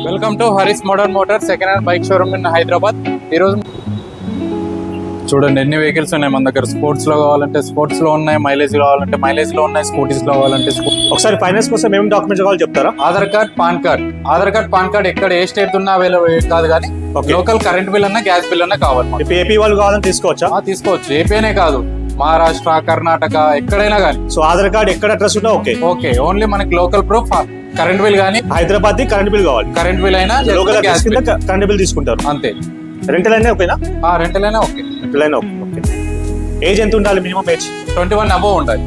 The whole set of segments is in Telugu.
Welcome to Haris modern motor second hand bike showroom in Hyderabad. ఈరోజు చూడండి ఎన్ని వెహికల్స్ ఉన్నాయి మన దగ్గర. స్పోర్ట్స్ లో కావాలంటే స్పోర్ట్స్ లో ఉన్నాయి, మైలేజ్ కావాలంటే మైలేజ్ లో ఉన్నాయి, స్కూటీస్ లో కావాలంటే ఒకసారి ఫైనాన్స్ కోసం ఏమేమి డాక్యుమెంట్స్ కావాలో చెప్తారా? Aadhaar card, pan card. Aadhaar card, pan card ఎక్కడ ఏ స్టేట్ ఉన్నా అవైలబుల్ కాదు, కానీ లోకల్ కరెంట్ బిల్ అన్నా గ్యాస్ బిల్ అన్నా కావాలి. ఇప్పుడు ఏపీ వాళ్ళు కావాలని తీసుకోవచ్చా? తీసుకోవచ్చు. ఏపీనే కాదు, మహారాష్ట్ర, కర్ణాటక ఎక్కడైనా కానీ. సో ఆధార్ కార్డ్ ఎక్కడ అడ్రస్ ఉన్నా ఓకే. ఓకే, ఓన్లీ మనకి లోకల్ ప్రూఫ్ కరెంట్ బిల్ కానీ హైదరాబాద్ కరెంట్ బిల్ కావాలి. కరెంట్ బిల్ అయినా local gas bill current bill తీసుకుంటారు అంతే. రెంటల్ అయినా ఓకేనా? రెంటల్ అయినా ఓకే. రెంటల్ అయినా ఓకే. ఏజ్ ఎంత ఉండాలి? మినిమం ఏజ్ 21 అబోవ్ ఉండాలి.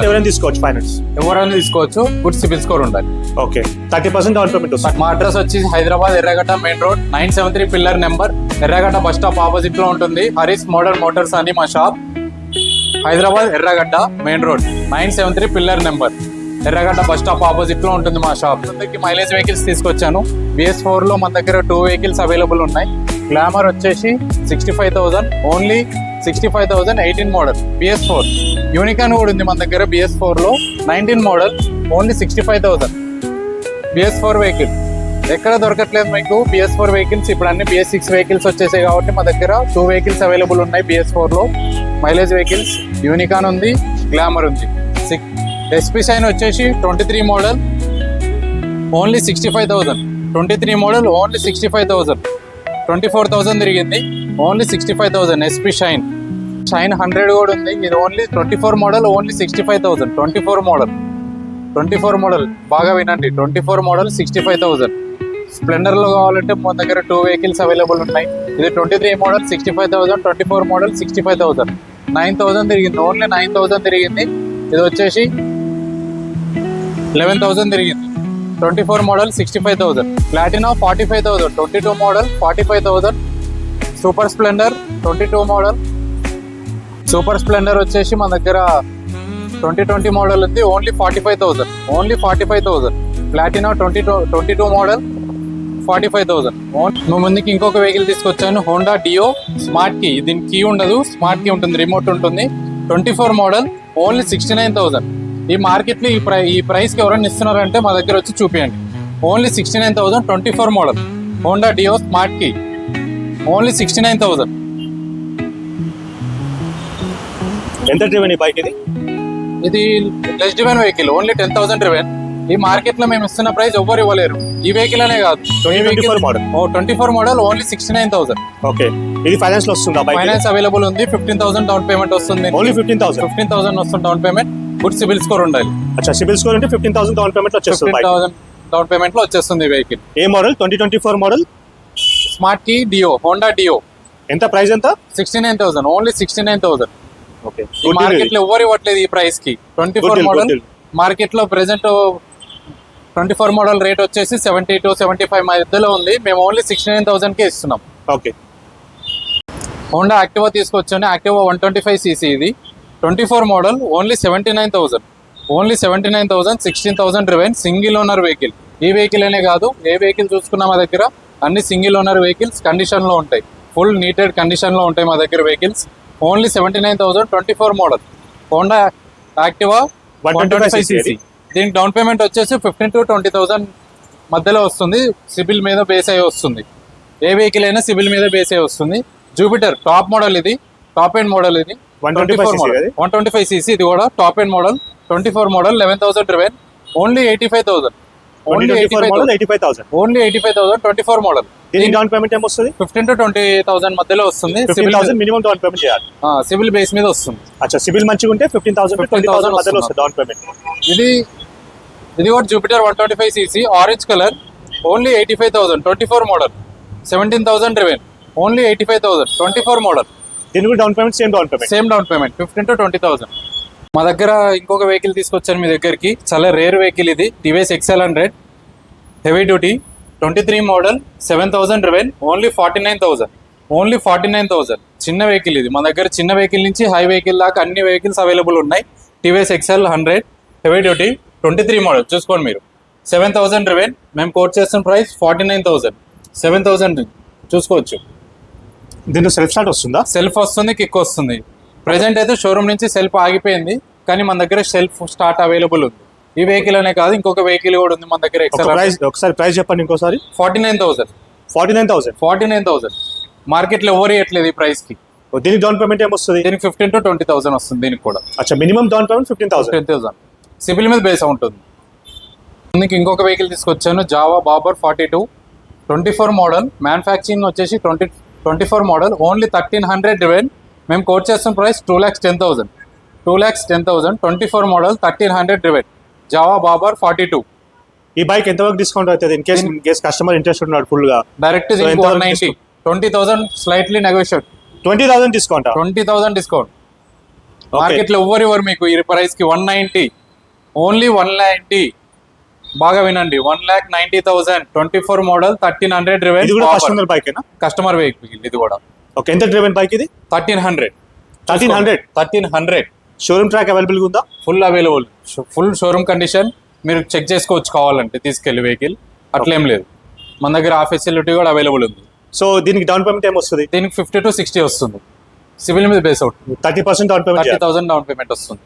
ఎవరైనా తీసుకోవచ్చు ఫైనాన్స్? ఎవరైనా తీసుకోవచ్చు. గుడ్ సిబిల్ స్కోర్ ఉండాలి. ఓకే, 30% డౌన్ పేమెంట్ వస్తుంది. మా అడ్రస్ వచ్చి హైదరాబాద్ ఎర్రగడ్డ మెయిన్ రోడ్ 973 పిల్లర్ నెంబర్, ఎర్రగడ్డ బస్ స్టాప్ ఆపోజిట్ లో ఉంటుంది. హరీస్ మోడర్న్ మోటార్స్ అని మా షాప్. హైదరాబాద్ ఎర్రగడ్డ మెయిన్ రోడ్ 973 పిల్లర్ నెంబర్, ఎర్రగడ్డ బస్ స్టాప్ ఆపోజిట్ లో ఉంటుంది మా షాప్. మైలేజ్ వెహికల్స్ తీసుకొచ్చాను. BS4 లో మన దగ్గర 2 వెహికల్స్ అవైలబుల్ ఉన్నాయి. గ్లామర్ వచ్చేసి 65,000, ఓన్లీ 65,000 18 మోడల్ BS4. యూనికాన్ కూడా ఉంది మన దగ్గర BS4 లో 19 మోడల్, ఓన్లీ 65,000 BS4 వెహికల్. ఎక్కడ దొరకట్లేదు మీకు BS4 వెహికల్స్. ఇప్పుడు అన్ని BS6 వెహికల్స్ వచ్చేసాయి కాబట్టి మా దగ్గర 2 వెహికల్స్ అవైలబుల్ ఉన్నాయి BS4 లో. మైలేజ్ వెహికల్స్ యూనికాన్ ఉంది, గ్లామర్ ఉంది. SP షైన్ వచ్చేసి 23 మోడల్, ఓన్లీ 65,000. 23 model, only 65,000. 24,000 తిరిగింది, ఓన్లీ 65,000 SP షైన్. షైన్ 100 కూడా ఉంది. ఇది ఓన్లీ 24 మోడల్, ఓన్లీ 65,000. 24 మోడల్ బాగా వినండి. 24 మోడల్ 65,000. స్ప్లెండర్ లో కావాలంటే మన దగ్గర 2 వెహికల్స్ అవైలబుల్ ఉన్నాయి. ఇది 23 మోడల్ 65,000, 24 మోడల్ 65,000. 9,000 తిరిగింది, ఓన్లీ 9,000 తిరిగింది. ఇది వచ్చేసి 11,000 తిరిగింది. 24 model 65,000. Platina 45,000. 22 model 45,000. Super Splendor 22 model. Super Splendor వచ్చేసి మన దగ్గర 2020 మోడల్ ఉంది, ఓన్లీ 45,000. ఓన్లీ 45,000. ప్లాటినా 22 మోడల్ 45,000. మేము ముందుకి ఇంకొక వెహికల్ తీసుకొచ్చాను, హోండా డియో స్మార్ట్ కీ. దీనికి కీ ఉండదు, స్మార్ట్ కీ ఉంటుంది, రిమోట్ ఉంటుంది. 24 మోడల్, ఓన్లీ 69,000. ఈ మార్కెట్లో ఈ ప్రైస్కి ఎవరైనా ఇస్తున్నారంటే మా దగ్గర వచ్చి చూపించండి. Only 69,000. 24 model Honda Dio smart key, only 69,000. ఎంత డ్రివెన్ ఈ బైక్? ఇది less driven vehicle, only 10,000 driven. ఈ మార్కెట్ లో మేము ఇస్తున్న ప్రైస్ ఎవ్వరు ఇవ్వలేరు. ఈ వెహికల్ అనే కాదు, 24 మోడల్ ఓన్లీ 69,000. ఓకే, ఇది ఫైనాన్స్ లో వస్తుందా? ఫైనాన్స్ అవైలబుల్ ఉంది. 15,000 డౌన్ పేమెంట్ వస్తుంది. ఓన్లీ 15,000 వస్తుంది down payment. Good CIBIL score ఉండాలి. అచ్చా, సిబిల్ స్కోర్ అంటే 15,000 డౌన్ పేమెంట్ వచ్చేస్తుంది. 15,000 డౌన్ పేమెంట్ లో వచ్చేస్తుంది వెహికల్. ఏ మోడల్? 2024 మోడల్ స్మార్ట్ కీ డియో, హోండా డియో. ఎంత ప్రైస్? ఎంత? 69,000, ఓన్లీ 69,000. ఓకే, ఈ మార్కెట్ లో ఎవరు ఇవ్వట్లేదు ఈ ప్రైస్ కి. 24 మోడల్ మార్కెట్ లో ప్రెసెంట్ 24 మోడల్ రేట్ వచ్చేసి 70 to 75 మధ్యలో ఉంది. మేము ఓన్లీ 69,000 కే ఇస్తున్నాం. ఓకే, హోండా యాక్టివా తీసుకొచ్చాను. Activa 125cc. ఇది 24 model, only 79,000. Only 79,000. 16,000 driven, single owner vehicle. ఈ వెహికల్ అనే కాదు, ఏ వెహికల్ చూసుకున్నా మా దగ్గర అన్ని సింగిల్ ఓనర్ వెహికల్స్ కండిషన్ లో ఉంటాయి. ఫుల్ నీటెడ్ కండిషన్ లో ఉంటాయి మా దగ్గర vehicles. Only 79,000. 24 model Honda Activa 125cc. దీనికి డౌన్ పేమెంట్ వచ్చేసి 15,000 to 20,000 మధ్యలో వస్తుంది. సిబిల్ మీద బేస్ అయ్యి వస్తుంది. ఏ వెహికల్ అయినా సిబిల్ మీద బేస్ అయ్యి వస్తుంది. జూపిటర్ టాప్ మోడల్, ఇది టాప్ ఎండ్ మోడల్. ఇది 125cc. ఇది కూడా top end model. 24 model 11,000 driven, only 85,000. Only 85,000. 24 model. దీనికి డౌన్ పేమెంట్ ఏం వస్తుంది? 15,000 to 20,000 మధ్యలో వస్తుంది. 15,000 మినిమం డౌన్ పేమెంట్ చేయాలి. సిబిల్ బేస్ మీద వస్తుంది. అచ్చా, సిబిల్ మంచిగా ఉంటే 15,000 to 20,000 మధ్యలో వస్తుంది డౌన్ పేమెంట్. ఇది కూడా Jupiter 125cc orange colour, only 85,000. 24 model 17,000 driven, only 85,000. 24 model. దీనికి down payment same down payment 15,000 to 20,000. మా దగ్గర ఇంకొక వెహికల్ తీసుకొచ్చాను మీ దగ్గరికి. చాలా రేర్ వెహికల్ ఇది, TVS XL100 heavy duty. 23 model 7,000 driven, only 49,000. Only 49,000. చిన్న వెహికల్ ఇది. మా దగ్గర చిన్న వెహికల్ నుంచి హై వెహికల్ దాకా అన్ని వెహికల్స్ అవైలబుల్ ఉన్నాయి. TVS XL100 heavy duty 23 model చూసుకోండి మీరు. 7,000 డ్రివెన్. మేము కోట్ చేస్తున్న ప్రైస్ 49,000. 7,000 చూసుకోవచ్చు. దీంట్లో సెల్ఫ్ స్టార్ట్ వస్తుందా? సెల్ఫ్ వస్తుంది, కిక్ వస్తుంది. ప్రెజెంట్ అయితే షోరూమ్ నుంచి సెల్ఫ్ ఆగిపోయింది, కానీ మన దగ్గర సెల్ఫ్ స్టార్ట్ అవైలబుల్ ఉంది. ఈ వెహికల్ అనే కాదు, ఇంకొక వెహికల్ కూడా ఉంది మన దగ్గర. ఒకసారి ప్రైస్ చెప్పండి ఇంకోసారి. 49,000. 49,000 మార్కెట్లో ఎవరు ఇవ్వట్లేదు ఈ ప్రైస్ కి. దీనికి డౌన్ పేమెంట్ ఏమొస్తుంది? దీనికి 15 to 20,000 వస్తుంది. దీనికి కూడా అచ్చా, మినిమం డౌన్ పేమెంట్ 15,000. సిబిల్ మీద బేస్ ఉంటుంది. దీనికి ఇంకొక వెహికల్ తీసుకొచ్చాను, జావా బాబర్ 42 24 మోడల్. మ్యానుఫ్యాక్చరింగ్ వచ్చేసి 24 మోడల్. Only 1,300 driven. మేము కోట్ చేస్తున్న price 2,10,000. 2,10,000 24 model 1,300 driven Jawa Bobber 42. ఈ బైక్ ఎంతవరకు డిస్కౌంట్ అవుతుంది ఇన్ కేస్ కస్టమర్ ఇంట్రెస్ట్ ఉన్నాడు ఫుల్ గా? Direct 190. 20,000 slightly negotiate. 20,000 discount. 20,000 discount. మార్కెట్లో ఎవరు మీకు ఈ ప్రైస్ కి 190. ఓన్లీ 190. బాగా వినండి, 1,90,000 24 మోడల్ 1,300 డ్రివెన్. ఇది కూడా కస్టమర్ బైక్ ఏనా? కస్టమర్ వెహికల్ ఇది కూడా. ఓకే, ఎంత డ్రివెన్ బైక్ ఇది? 1,300. షోరూమ్ ట్రాక్ అవైలబుల్ ఉందా? Full available, full showroom condition. మీరు చెక్ చేసుకోవచ్చు కావాలంటే తీసుకెళ్లి వెహికల్. అట్లేం లేదు, మన దగ్గర ఆ ఫెసిలిటీ కూడా అవైలబుల్ ఉంది. సో దీనికి డౌన్ పేమెంట్ ఏమొస్తుంది? దీనికి 50 to 60 వస్తుంది. సివిల్ మీద base out 30% down payment. 30,000 down payment వస్తుంది.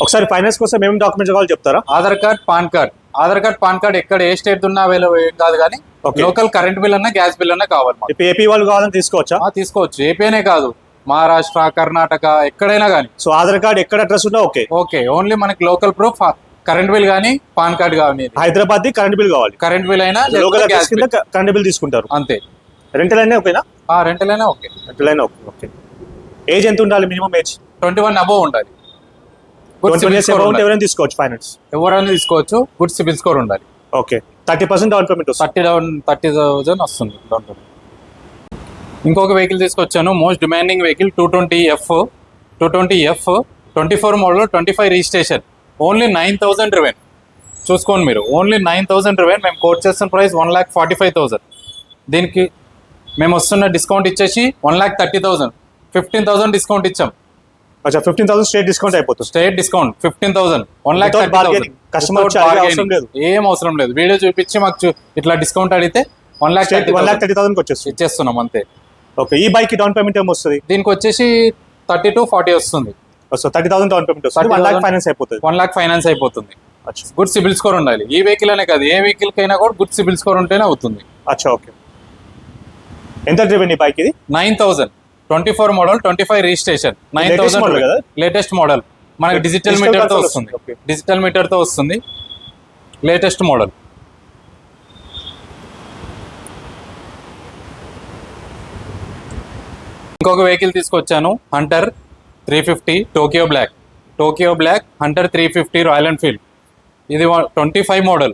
ఒకసారి ఫైనాన్స్ కోసం ఏమేమి డాక్యుమెంట్స్ కావాలో చెప్తారా? ఆధార్ కార్డ్, పాన్ కార్డ్ ఎక్కడ ఏ స్టేట్ ఉన్నా అవైలబుల్ ఏం కాదు, కానీ లోకల్ కరెంట్ బిల్ అన్నా గ్యాస్ బిల్ అన్నా కావాలి. ఇప్పుడు ఏపీ వాళ్ళు కావాలని తీసుకోవచ్చా? తీసుకోవచ్చు. ఏపీనే కాదు, మహారాష్ట్ర, కర్ణాటక ఎక్కడైనా కానీ. సో ఆధార్ కార్డ్ ఎక్కడ అడ్రస్ ఉన్నా ఓకే. ఓన్లీ మనకి లోకల్ ప్రూఫ్, కరెంట్ బిల్ కానీ పాన్ కార్డ్ కానీ. హైదరాబాద్ కరెంట్ బిల్ కావాలి. కరెంట్ బిల్ అయినా లోకల్ గ్యాస్ కింద కరెంట్ బిల్ తీసుకుంటారు అంతే. రెంటల్ అయినా ఓకేనా? రెంటల్ అయినా ఓకే. ఓకే. ఏజ్ ఎంత ఉండాలి? మినిమం ఏజ్ 21 అబోవ్ ఉండాలి. ఎవరైనా తీసుకోవచ్చు ఫైనాన్స్? ఎవరైనా తీసుకోవచ్చు. గుడ్ సిబిల్ స్కోర్ ఉండాలి. ఓకే. 30% డౌన్ పేమెంట్ వస్తుంది. 30,000 వస్తుంది డౌన్ పేమెంట్. ఇంకొక వెహికల్ తీసుకొచ్చాను, most demanding vehicle 220F 24 model 25 registration. Only 9,000 driven. చూసుకోండి మీరు, ఓన్లీ 9,000 డ్రివెన్. మేము కోట్ చేస్తున్న ప్రైస్ 1,45,000. దీనికి మేము వస్తున్న డిస్కౌంట్ ఇచ్చేసి 1,30,000. 15,000 డిస్కౌంట్ ఇచ్చాం. అచ్చా, 15,000 స్ట్రేట్ డిస్కౌంట్ అయిపోతుంది. Straight discount 15,000. 1,30,000. ఏం అవసరం లేదు. వీడియో చూపించి మాకు ఇట్లా డిస్కౌంట్ అడిగితే 1,30,000 వచ్చేస్తుంది, ఇచ్చేస్తున్నాం అంతే. ఓకే. ఈ బైక్ డౌన్ పేమెంట్ ఏమో వస్తుంది? దీనికి వచ్చేసి 30 to 40 వస్తుంది. 30,000 డౌన్ పేమెంట్ వస్తుంది. 1 lakh ఫైనాన్స్ అయిపోతుంది. 1 lakh ఫైనాన్స్ అయిపోతుంది. గుడ్ సిబిల్ స్కోర్ ఉండాలి. ఈ వెహికల్ అనే కాదు, ఏ వెహికల్ కైనా కూడా గుడ్ సిబిల్ స్కోర్ ఉంటేనే అవుతుంది. అచ్చా, ఓకే. ఎంత డ్రివెన్ ఈ బైక్ ఇది? 9,000. 24 మోడల్ 25 రిజిస్ట్రేషన్. 9,000 latest model. మనకి డిజిటల్ మీటర్ తో వస్తుంది. డిజిటల్ మీటర్ తో వస్తుంది. Latest model. ఇంకొక వెహికల్ తీసుకొచ్చాను, Hunter 350 Tokyo black Hunter 350 Royal Enfield. ఇది 25 model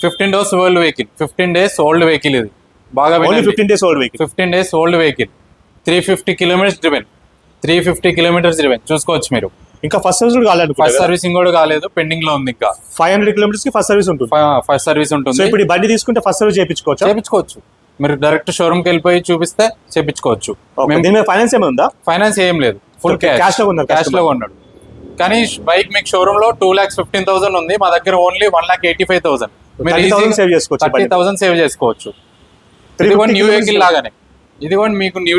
15 days old vehicle. 15 days old vehicle. ఇది బాగా 15 days old vehicle. 15 days old vehicle. 350 kilometers driven. 350 kilometers driven. చూసుకోవచ్చు మీరు. ఇంకా ఫస్ట్ సర్వీస్ కూడా కాలేదు. ఫస్ట్ సర్వీసింగ్ కూడా కాలేదు, పెండింగ్ లో ఉంది. ఇంకా 500 kilometers కి ఫస్ట్ సర్వీస్ ఉంటుంది. ఫస్ట్ సర్వీస్ ఉంటుంది. సో ఇప్పుడు ఈ బండి తీసుకుంటే ఫస్ట్ సర్వీస్ చేయించుకోవచ్చు. మీరు డైరెక్ట్ షోరూమ్ కి వెళ్ళిపోయి చూపిస్తే చేయించుకోవచ్చు. ఫైనాన్స్ ఏమైనా ఉందా? ఫైనాన్స్ ఏం లేదు, ఫుల్ క్యాష్ లో ఉన్నాడు. కానీ బైక్ మీకు షోరూమ్ లో 2,15,000 ఉంది, మా దగ్గర ఓన్లీ 1,85,000. మీరు 30,000 సేవ్ చేసుకోవచ్చు. ఇది కూడా న్యూ వెహికల్ లాగానే. ఇది కూడా మీకు న్యూ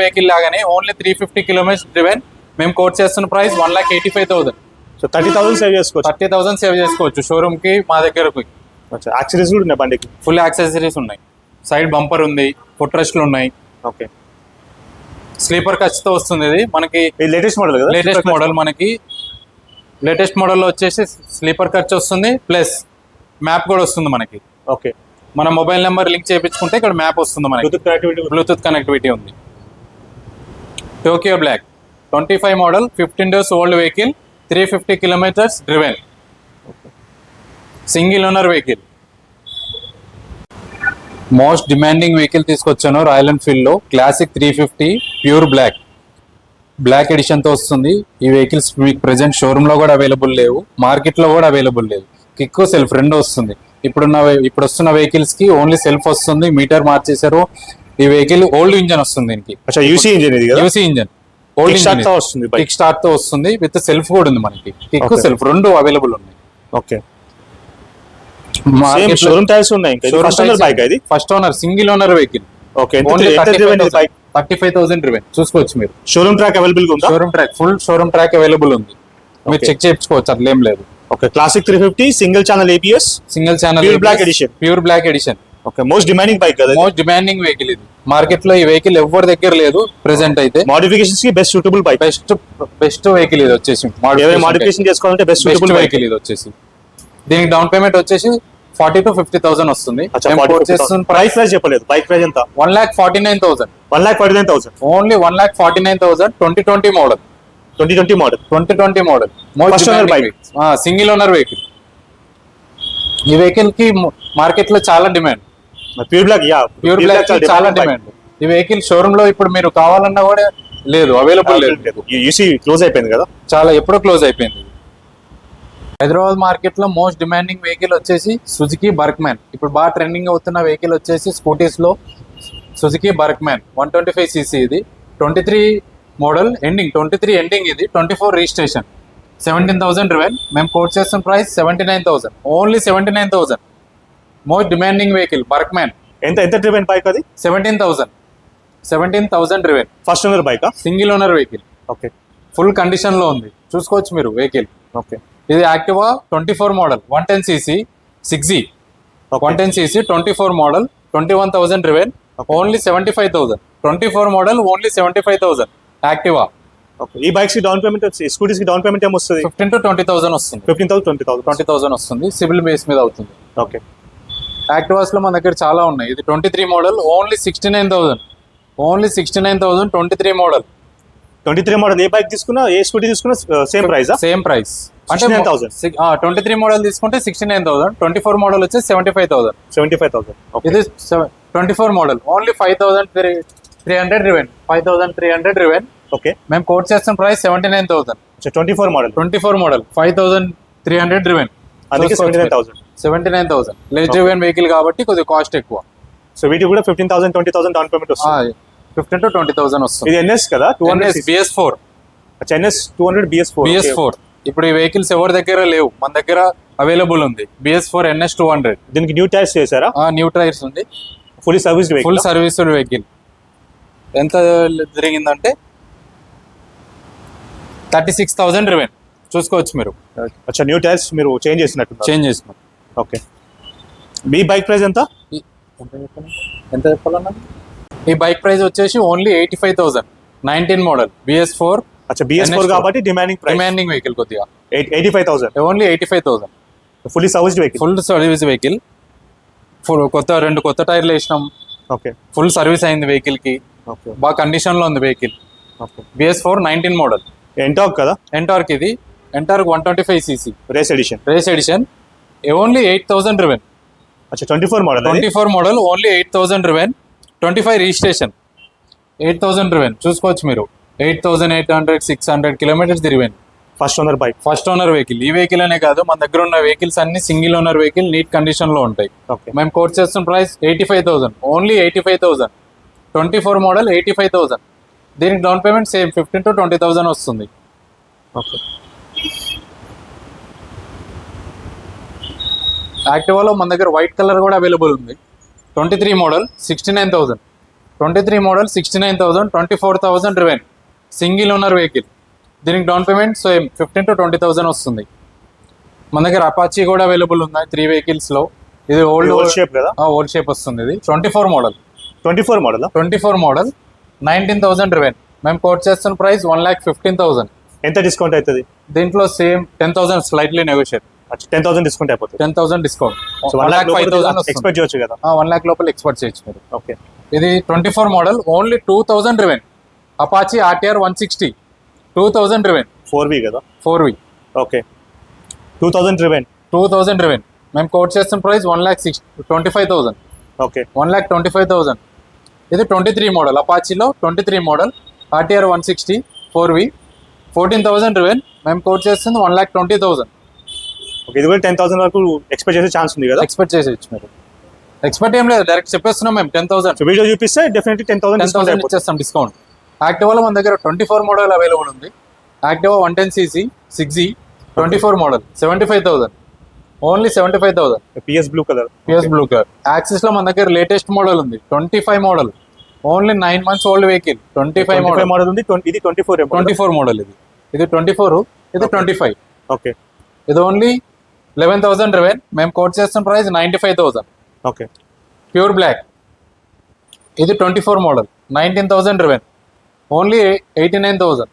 వెహికల్ లాగానే. Only 350 kilometers driven. మేము కోట్ చేస్తున్న ప్రైస్ 1,85,000. సో 30,000 సేవ్ చేసుకోవచ్చు. 30,000 సేవ్ చేసుకోవచ్చు షోరూమ్ కి, మా దగ్గరకు. యాక్సెసరీస్ కూడా ఉన్నాయి బండికి. ఫుల్ యాక్సెసరీస్ ఉన్నాయి. సైడ్ బంపర్ ఉంది, ఫుట్ రెస్ట్లు ఉన్నాయి. ఓకే. స్లీపర్ ఖర్చుతో వస్తుంది. ఇది మనకి లేటెస్ట్ మోడల్ కదా? Latest model. మనకి లేటెస్ట్ మోడల్లో వచ్చేసి స్లీపర్ ఖర్చు వస్తుంది, ప్లస్ మ్యాప్ కూడా వస్తుంది మనకి. ఓకే. మన మొబైల్ నెంబర్ లింక్ చేయించుకుంటే ఇక్కడ మ్యాప్ వస్తుంది మనకి. బ్లూటూత్ కనెక్టివిటీ ఉంది. Tokyo black 25 model 15 days old vehicle. 350 kilometers driven. Single owner vehicle. Most demanding vehicle తీసుకొచ్చాను, రాయల్ ఎన్ఫీల్డ్ లో క్లాసిక్ 350 ప్యూర్ బ్లాక్ ఎడిషన్ తో వస్తుంది. ఈ వెహికల్స్ మీకు ప్రెసెంట్ షోరూమ్ లో కూడా అవైలబుల్ లేవు, మార్కెట్ లో కూడా అవైలబుల్ లేవు. కిక్ సెల్ఫ్ రెండు వస్తుంది. ఇప్పుడు వస్తున్న వెహికల్స్ కి ఓన్లీ సెల్ఫ్ వస్తుంది, మీటర్ మార్చేశారు. ఈ వెహికల్ ఓల్డ్ ఇంజన్ వస్తుంది దీనికి. UC engine old engine kick start తో వస్తుంది. విత్ సెల్ఫ్ కూడా ఉంది మనకి. కిక్ సెల్ఫ్ రెండు అవైలబుల్ ఉన్నాయి. Okay. First owner single owner vehicle. 35,000 driven. చూసుకోవచ్చు మీరు. షోరూమ్ ట్రాక్ అవైలబుల్ ఉంది. ఫుల్ షోరూమ్ ట్రాక్ అవైలబుల్ ఉంది. మీరు చెక్ చేయించుకోవచ్చు, అట్లా ఏం లేదు. Okay, Classic 350 single channel ABS, single channel Pure black edition. Pure black edition. Okay, most demanding bike కదా. మోస్ట్ డిమాండింగ్ వెహికల్ ఇది. మార్కెట్ లో ఈ వెహికల్ ఎవరి దగ్గర లేదు ప్రెసెంట్ అయితే. మోడిఫికేషన్స్ కి best suitable bike, best vehicle ఇది వచ్చేసి. మోడిఫికేషన్ చేసుకోవాలంటే బెస్ట్ సూటబుల్ వెహికల్ ఇది వచ్చేసి. దీనికి డౌన్ పేమెంట్ వచ్చేసి 40,000 to 50,000 వస్తుంది. ప్రైస్ చెప్పలేదు. బైక్ ప్రైస్ ఎంత? 1,49,000. 1,49,000 only 1,49,000. 2020 model. 2020 model. 2020 model. First owner bike. Single owner vehicle. ఈ వెహికల్ కి మార్కెట్ లో చాలా demand. Pure black, pure black చాలా డిమాండ్. ఈ వెహికల్ షోరూమ్ లో ఇప్పుడు మీరు కావాలన్నా కూడా లేదు, అవైలబుల్ లేదు. యూసీ క్లోజ్ అయిపోయింది కదా, చాలా ఎప్పుడో క్లోజ్ అయిపోయింది. హైదరాబాద్ మార్కెట్ లో మోస్ట్ డిమాండింగ్ వెహికల్ వచ్చేసి సుజుకి బర్క్మ్యాన్. ఇప్పుడు బాగా ట్రెండింగ్ అవుతున్న వెహికల్ వచ్చేసి స్కూటీస్ లో సుజుకి బర్క్మ్యాన్ 125cc. ఇది 23 మోడల్ ఎండింగ్, 23 ఎండింగ్. ఇది 24 రిజిస్ట్రేషన్. 17,000 రివెన్. మేము కోట్ చేస్తున్న price 79,000. Only 79,000. Most demanding vehicle బర్క్మ్యాన్. ఎంత డ్రివెన్ బైక్ అది? 17,000 driven. First owner bike, single owner vehicle. Okay, full condition లో ఉంది, చూసుకోవచ్చు మీరు వెహికల్. ఓకే, ఇది Activa 24 model 110cc 6G. 110cc 24 model 21,000 driven. Only 75,000. 24 model only 75,000 Activa. Okay, ఈ బైక్స్ కి డౌన్ పేమెంట్, స్కూటీస్ కి డౌన్ పేమెంట్ ఏమో వస్తుంది? 15,000 to 20,000 వస్తుంది. 15,000 20,000 వస్తుంది. సివిల్ బేస్ మీద అవుతుంది. ఓకే, యాక్టివాస్ లో మన దగ్గర చాలా ఉన్నాయి. ఇది 23 model only 69,000. Only 69,000. 23 model. 23 model ఏ బైక్ తీసుకున్నా, ఏ స్కూటీ తీసుకున్నా సేమ్ ప్రైస్? Same price. అంటే 69,000. 23 మోడల్ తీసుకుంటే 69,000. 24 మోడల్ వచ్చేసి 75,000. 75,000. ఇది 24 మోడల్ ఓన్లీ 5,300 రివెన్. 5,300 రివెన్. ఓకే, మేము కోట్ చేస్తున్న ప్రైస్ 79,000. 24 మోడల్. 24 మోడల్ 5,300 రివెన్. అందుకే 79,000. 79,000 లెస్ డ్రివెన్ వెహికల్ కాబట్టి కొద్దిగా కాస్ట్ ఎక్కువ. సో వీటికి కూడా 15,000 20,000 డౌన్ పేమెంట్ వస్తుంది. 15,000 to 20,000 వస్తుంది. ఇది NS కదా, 200 BS4. NS 200 BS4. ఇప్పుడు ఈ వెహికల్స్ ఎవరి దగ్గర లేవు, మన దగ్గర అవైలబుల్ ఉంది. BS4 NS 200. దీనికి న్యూ టైర్స్ చేశారా? న్యూ టైర్స్ ఉంది. Full service vehicle. Full serviced vehicle. ఎంత జరిగిందంటే 36,000 రివెన్. చూసుకోవచ్చు మీరు. అచ్చా, న్యూ టైర్స్ మీరు చేంజ్ చేసినట్టు? చేంజ్ చేసినాం. ఓకే, మీ బైక్ ప్రైస్ ఎంత? ఎంత చెప్పాలన్నా? ఈ బైక్ ప్రైస్ వచ్చేసి ఓన్లీ 85,000. 19 model BS4. అచ్చా, BS4 కాబట్టి డిమాండింగ్ వెహికల్ కొద్దిగా 85,000. Only 85,000. Fully serviced vehicle. Full service vehicle. రెండు కొత్త టైర్లు వేసినాం. ఓకే, ఫుల్ సర్వీస్ అయింది వెహికల్ కి. ఓకే, బాగా కండిషన్ లో ఉంది vehicle. Okay, BS4 19 model. Ntorq కదా? ఎంటార్క్. ఇది Ntorq 125cc race edition. Only 8,000 driven. అచ్చా, 24 model. 24 model only 8,000 driven. 25 registration. 8,000 driven. చూసుకోవచ్చు మీరు. 8,800 600 kilometres driven. First owner bike. First owner vehicle. ఈ వెహికల్ అనే కాదు, మన దగ్గర ఉన్న వెహికల్స్ అన్ని single owner vehicle, neat condition లో ఉంటాయి. ఓకే, మేము కోట్ చేస్తున్న ప్రైస్ 85,000. ఓన్లీ 85,000. 24 మోడల్ 85,000. దీనికి డౌన్ పేమెంట్ సేమ్ 15,000 to 20,000 వస్తుంది. ఓకే, యాక్టివాలో మన దగ్గర వైట్ కలర్ కూడా అవైలబుల్ ఉంది. 23 model 69,000. 23 model 69,000. 24,000 driven. Single owner vehicle. దీనికి డౌన్ పేమెంట్ సేమ్ 15,000 to 20,000 వస్తుంది. మన దగ్గర అపాచీ కూడా అవైలబుల్ ఉన్నాయి 3 వెహికల్స్ లో. ఇది ఓల్డ్ షేప్ కదా? ఓల్డ్ షేప్ వస్తుంది. ఇది 24 మోడల్. 24 మోడల్. 24 మోడల్ 19,000 రివెన్. మేము కోట్ చేస్తున్న ప్రైస్ 1,15,000. ఎంత డిస్కౌంట్ అవుతుంది దీంట్లో? Same 10,000 slightly negotiate. 10,000 డిస్కౌంట్ అయిపోతుంది. 10,000 డిస్కౌంట్. 1,05,000 ఎక్స్పెక్ట్ చేయొచ్చు కదా? 1 lakh లోపల ఎక్స్పెక్ట్ చేయొచ్చు మీరు. ఓకే, ఇది 24 model only 2,000 రివెన్. Apache RTR 160 2,000 రివెన్. 4V కదా? 4V. ఓకే, 2,000 రివెన్. 2,000 రివెన్. మేము కోట్ చేస్తున్న ప్రైస్ 1,25,000. ఓకే, 1,25,000. ఇది 23 మోడల్. అపాచీలో 23 model RTR 160 4V 14,000 రివెన్. మేము కోట్ చేస్తుంది 1,20,000. ఓకే, ఇది కూడా 10,000 వరకు ఎక్స్పెక్ట్ చేసే ఛాన్స్ ఉంది కదా? ఎక్స్పెక్ట్ చేసేయచ్చు మీరు. ఎక్స్పెక్ట్ ఏం లేదు, డైరెక్ట్ చెప్పేస్తున్నాం మేము 10,000. సో వీడియో చూపిస్తే డెఫినెట్లీ 10,000 ఇచ్చేస్తాం డిస్కౌంట్. యాక్టివాలో మన దగ్గర 24 మోడల్ అవైలబుల్ ఉంది. Activa 110cc 6G 24 model 75,000. Only 75,000. PS blue colour. Axis లో మన దగ్గర లేటెస్ట్ మోడల్ ఉంది 25 model. Only 9 months old vehicle. 25 model ఉంది. ఇది 24 మోడల్. ఇది 24 ఇది 25. ఓకే ఇది ఓన్లీ 11,000 రెవెన్. మేము కోట్ చేస్తున్న ప్రైస్ 95,000. Okay pure black. ఇది 24 మోడల్, 19,000 రెవెన్. ఓన్లీ 89,000.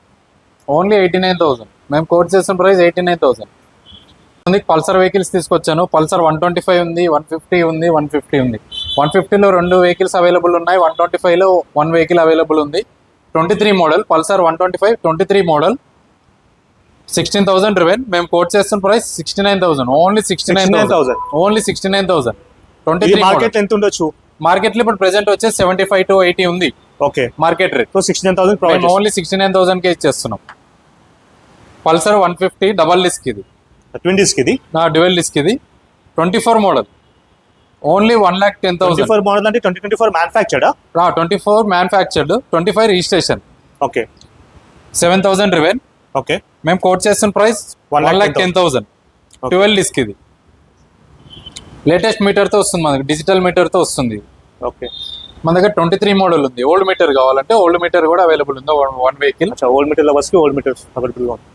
ఓన్లీ 89,000. మేము కోట్ చేస్తున్న ప్రైస్ 89,000. పల్సర్ వెహికల్స్ తీసుకొచ్చాను. పల్సర్ 125 ఉంది, 150 ఉంది, 150 ఉంది. 150లో 2 వెహికల్స్ అవైలబుల్ ఉన్నాయి, 125లో 1 వెహికల్ అవైలబుల్ ఉంది. 23 మోడల్ పల్సర్ 125, 23 మోడల్, 16,000 రెవెన్. మేము కోట్ చేస్తున్న ప్రైస్ 69,000. ఓన్లీ 69,000. ఓన్లీ 69,000. 23 మార్కెట్ ఎంత ఉండొచ్చు? మార్కెట్లో ఇప్పుడు ప్రెసెంట్ వచ్చే 75 to 80 ఉంది okay market rate. So 69,000 provide only 69,000 కే ఇచ్చేస్తున్నాం. పల్సర్ 150 డబల్ డిస్క్, ఇది ట్విన్ డిస్క్. ఇది నా డ్యూయల్ డిస్క్. ఇది 24 మోడల్, ఓన్లీ 1,10,000. 24 మోడల్ అంటే 2024 manufactured. 24 manufactured, 25 registration. Okay 7,000 driven. Okay మేము కోట్ చేస్తున్న ప్రైస్ 1,10,000. 12 డిస్క్. ఇది లేటెస్ట్ మీటర్తో వస్తుంది, మనకి డిజిటల్ మీటర్తో వస్తుంది. ఓకే మన దగ్గర 23 మోడల్ ఉంది. ఓల్డ్ మీటర్ కావాలంటే ఓల్డ్ మీటర్ కూడా అవైలబుల్ ఉంది, 1 వెహికల్. ఓల్డ్ మీటర్ లవర్స్ కి ఓల్డ్ మీటర్స్ అవైలబుల్ గా ఉంది.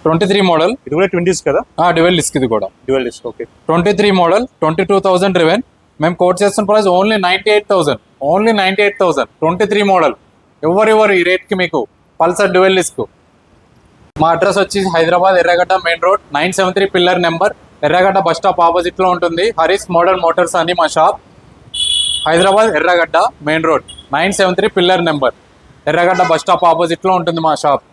23 మోడల్, ఇది కూడా ట్విన్ డిస్క్ కదా? Dual disc. ఇది కూడా dual disc. Okay 23 model, 22,000 driven. మేము కోట్ చేస్తున్న ప్రైస్ ఓన్లీ 98,000. ఓన్లీ 98,000. 23 మోడల్. ఎవరు ఈ రేట్కి మీకు పల్సర్ డ్యూయల్ డిస్క్. మా అడ్రస్ వచ్చి హైదరాబాద్ ఎర్రగడ్డ మెయిన్ రోడ్, 973 పిల్లర్ నెంబర్, ఎర్రగడ్డ బస్ స్టాప్ ఆపోజిట్ లో ఉంటుంది. హరీస్ మోడల్ మోటార్స్ అని మా షాప్. హైదరాబాద్ ఎర్రగడ్డ మెయిన్ రోడ్, 973 పిల్లర్ నెంబర్, ఎర్రగడ్డ బస్ స్టాప్ ఆపోజిట్ లో ఉంటుంది మా షాప్.